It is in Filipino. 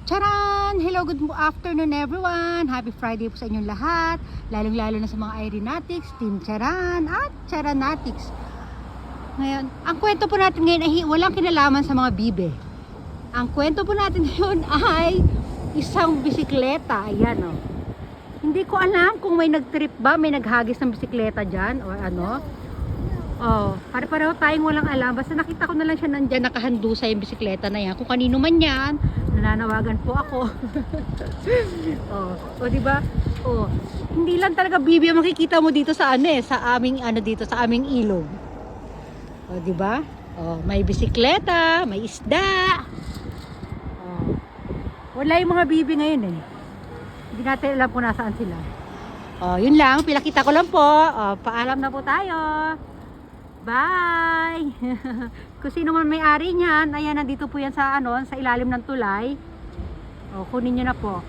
Charan! Hello, good afternoon everyone! Happy Friday po sa inyong lahat. Lalong-lalo na sa mga Irenatics, Team Charan at Charanatics. Ngayon, ang kwento po natin ngayon ay walang kinalaman sa mga bibe. Ang kwento po natin ngayon ay isang bisikleta. Ayan o. Hindi ko alam kung may nagtrip ba, may naghagis ng bisikleta dyan o ano. Oh, pare-pareho tayong walang alam. Basta nakita ko na lang siya nandyan nakahandusa yung bisikleta na yan. Kung kanino man yan, nananawagan po ako. O di ba? Oh, hindi lang talaga bibi ang makikita mo dito sa sa aming dito sa aming ilog. O di ba? Oh, may bisikleta, may isda. Oh. Wala yung mga bibi ngayon eh. Hindi natin alam kung nasaan sila. Oh, yun lang, pinakita ko lang po. Oh, paalam na po tayo. Bye! Kung sino man may-ari niyan, ayan, nandito po yan sa sa ilalim ng tulay. O, kunin nyo na po.